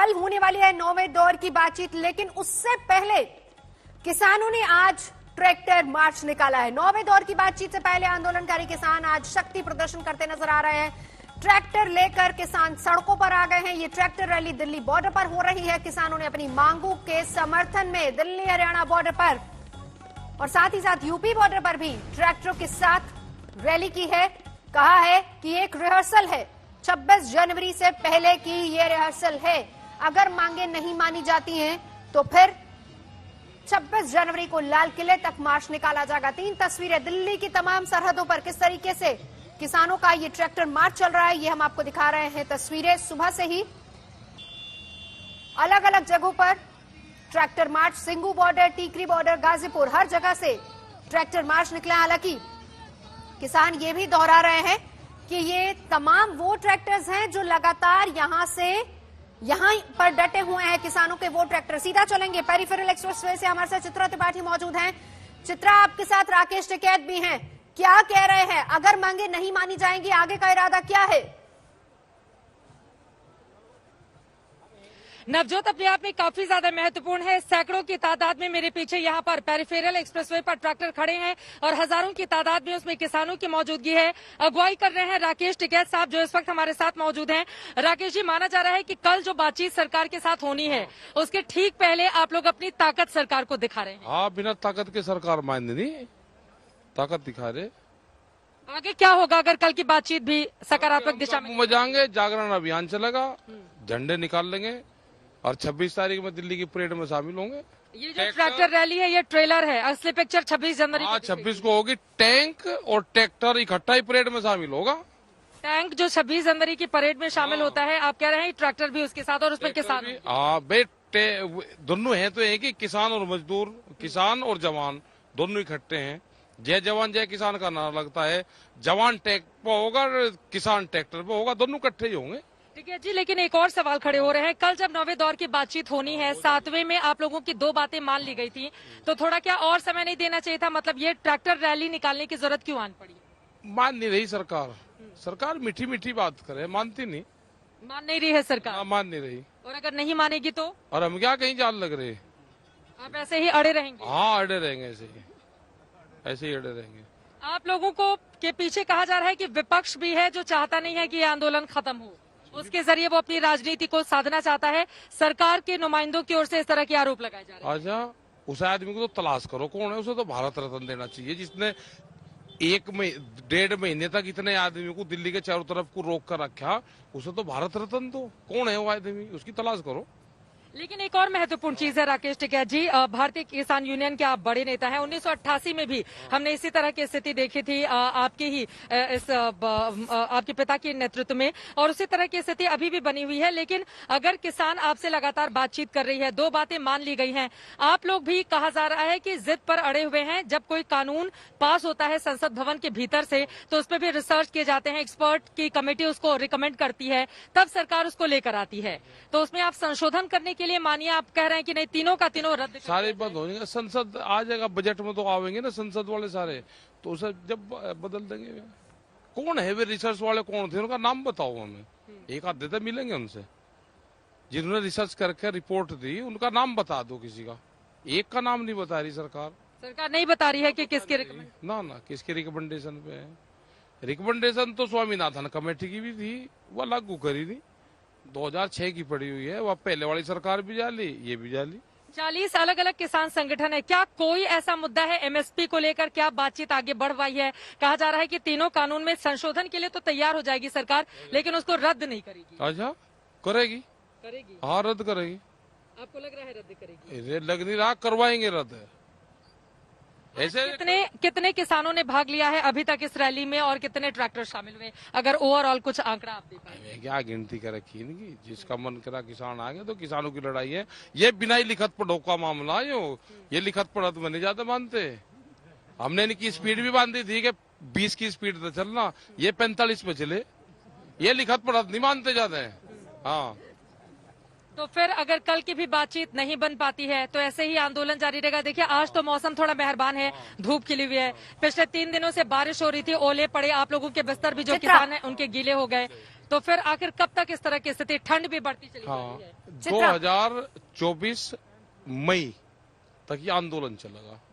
कल होने वाली है 9वें दौर की बातचीत, लेकिन उससे पहले किसानों ने आज ट्रैक्टर मार्च निकाला है। 9वें दौर की बातचीत से पहले आंदोलनकारी किसान आज शक्ति प्रदर्शन करते नजर आ रहे हैं। ट्रैक्टर लेकर किसान सड़कों पर आ गए हैं। ये ट्रैक्टर रैली दिल्ली बॉर्डर पर हो रही है। किसानों ने अपनी मांगों के समर्थन में दिल्ली हरियाणा बॉर्डर पर और साथ ही साथ यूपी बॉर्डर पर भी ट्रैक्टरों के साथ रैली की है। कहा है कि एक रिहर्सल है, 26 जनवरी से पहले की ये रिहर्सल है। अगर मांगे नहीं मानी जाती हैं तो फिर 26 जनवरी को लाल किले तक मार्च निकाला जाएगा। 3 तस्वीरें दिल्ली की तमाम सरहदों पर किस तरीके से किसानों का ये ट्रैक्टर मार्च चल रहा है, ये हम आपको दिखा रहे हैं। तस्वीरें सुबह से ही अलग अलग जगहों पर tractor march, Singhu border, Tikri border, Ghazipur, हर जगह से ट्रैक्टर मार्च निकला। हालांकि किसान ये भी दोहरा रहे हैं कि ये तमाम वो ट्रैक्टर्स हैं जो लगातार यहां पर डटे हुए हैं। किसानों के वो ट्रैक्टर। सीधा चलेंगे पेरिफेरल एक्सप्रेसवे से, हमारे साथ चित्रा त्रिपाठी मौजूद हैं। चित्रा, आपके साथ राकेश टिकैत भी हैं। क्या कह रहे हैं? अगर मांगे नहीं मानी जाएंगी, आगे का इरादा क्या है? नवजोत अपने आप में काफी ज्यादा महत्वपूर्ण है। सैकड़ों की तादाद में मेरे पीछे यहाँ पर पेरिफेरल एक्सप्रेसवे पर ट्रैक्टर खड़े हैं और हजारों की तादाद में उसमें किसानों की मौजूदगी है। अगुवाई कर रहे हैं राकेश टिकैत साहब, जो इस वक्त हमारे साथ मौजूद हैं। राकेश जी, माना जा रहा है कि कल जो बातचीत सरकार के साथ होनी है उसके ठीक पहले आप लोग अपनी ताकत सरकार को दिखा रहे हैं। हाँ, बिना ताकत के सरकार मान्य नहीं, ताकत दिखा रहे। आगे क्या होगा अगर कल की बातचीत भी सकारात्मक दिशा में जाएंगे? जागरण अभियान चलेगा, झंडे निकाल लेंगे और 26 तारीख में दिल्ली की परेड में शामिल होंगे। ये जो ट्रैक्टर रैली है ये ट्रेलर है, असली पिक्चर 26 जनवरी। हाँ, 26 को होगी। टैंक और ट्रैक्टर इकट्ठा ही परेड में शामिल होगा। टैंक जो 26 जनवरी की परेड में शामिल होता है, आप कह रहे हैं ट्रैक्टर भी उसके साथ और उसमें किसान। हाँ बेटे, दोनों हैं तो एक ही, किसान और मजदूर, किसान और जवान दोनों इकट्ठे हैं। जय जवान जय किसान का नारा लगता है। जवान टैंक पे होगा, किसान ट्रैक्टर पे होगा, दोनों इकट्ठे ही होंगे। ठीक है जी, लेकिन एक और सवाल खड़े हो रहे हैं। कल जब 9वें दौर की बातचीत होनी है, 7वें में आप लोगों की 2 बातें मान ली गई थी, तो थोड़ा क्या और समय नहीं देना चाहिए था? मतलब ये ट्रैक्टर रैली निकालने की जरूरत क्यों आन पड़ी? मान नहीं रही सरकार। सरकार मीठी मीठी बात करे, मानती नहीं। मान नहीं रही है सरकार? मान नहीं रही। और अगर नहीं मानेगी तो? और हम क्या कहीं जान लग रहे? आप ऐसे ही अड़े रहेंगे? हाँ, अड़े रहेंगे, ऐसे ही अड़े रहेंगे। आप लोगों को के पीछे कहा जा रहा है कि विपक्ष भी है जो चाहता नहीं है कि ये आंदोलन खत्म हो, उसके जरिए वो अपनी राजनीति को साधना चाहता है। सरकार के नुमाइंदों की ओर से इस तरह के आरोप लगाए जा रहे हैं। अच्छा, उस आदमी को तो तलाश करो, कौन है? उसे तो भारत रत्न देना चाहिए, जिसने 1.5 महीने तक इतने आदमी को दिल्ली के चारों तरफ को रोक कर रखा। उसे तो भारत रत्न दो। कौन है वो आदमी? उसकी तलाश करो। लेकिन एक और महत्वपूर्ण चीज है राकेश टिकैत जी, भारतीय किसान यूनियन के आप बड़े नेता हैं। 1988 में भी हमने इसी तरह की स्थिति देखी थी आपके ही आपके पिता के नेतृत्व में, और उसी तरह की स्थिति अभी भी बनी हुई है। लेकिन अगर किसान आपसे लगातार बातचीत कर रही है, 2 बातें मान ली गई हैं, आप लोग भी कहा जा रहा है कि जिद पर अड़े हुए हैं। जब कोई कानून पास होता है संसद भवन के भीतर से, तो उस पर भी रिसर्च किए जाते हैं, एक्सपर्ट की कमेटी उसको रिकमेंड करती है, तब सरकार उसको लेकर आती है। तो उसमें आप संशोधन करने के लिए मानिए आप कह रहे हैं कि नहीं, तीनों का तीनों रद्द सारे बंद हो जाएंगे। संसद आ जाएगा, बजट में तो आवेंगे ना संसद वाले सारे, तो उसे जब बदल देंगे। कौन है वे रिसर्च वाले? कौन थे? उनका नाम बताओ हमें। एक आधे तो मिलेंगे उनसे जिन्होंने रिसर्च करके रिपोर्ट दी, उनका नाम बता दो किसी का। एक का नाम नहीं बता रही सरकार नहीं बता रही है कि किसके ना किसके रिकमेंडेशन पे है। रिकमेंडेशन तो स्वामीनाथन कमेटी की भी थी, वह लागू करी नहीं। 2006 की पड़ी हुई है, वह पहले वाली सरकार भी जाली, ये भी जाली। 40 अलग अलग किसान संगठन है। क्या कोई ऐसा मुद्दा है एमएसपी को लेकर, क्या बातचीत आगे बढ़ पाई है? कहा जा रहा है कि तीनों कानून में संशोधन के लिए तो तैयार हो जाएगी सरकार, लेकिन उसको रद्द नहीं करेगी। अच्छा, करेगी? हाँ, रद्द करेगी। आपको लग रहा है रद्द करेगी? लग नहीं रहा, करवाएंगे रद्द। ऐसे कितने किसानों ने भाग लिया है अभी तक इस रैली में, और कितने ट्रैक्टर शामिल हुए? अगर ओवरऑल कुछ आंकड़ा आप दे पाए। क्या गिनती कर रखी है इनकी? जिसका मन करा किसान आ गए, तो किसानों की लड़ाई है ये। बिना ही लिखत पढ़ो का मामला है ये लिखत पढ़त में नहीं ज्यादा मानते। हमने इनकी स्पीड भी बांधी थी कि 20 की स्पीड से चलना, ये 45 पे चले। ये लिखत पढ़त नहीं मानते ज्यादा। हाँ, तो फिर अगर कल की भी बातचीत नहीं बन पाती है तो ऐसे ही आंदोलन जारी रहेगा। देखिए, आज तो मौसम थोड़ा मेहरबान है, धूप खिली हुई है। पिछले 3 दिनों से बारिश हो रही थी, ओले पड़े, आप लोगों के बिस्तर भी जो किसान हैं उनके गीले हो गए। तो फिर आखिर कब तक इस तरह की स्थिति, ठंड भी बढ़ती चली जा हाँ, रही है? 2024 मई तक ये आंदोलन चलेगा।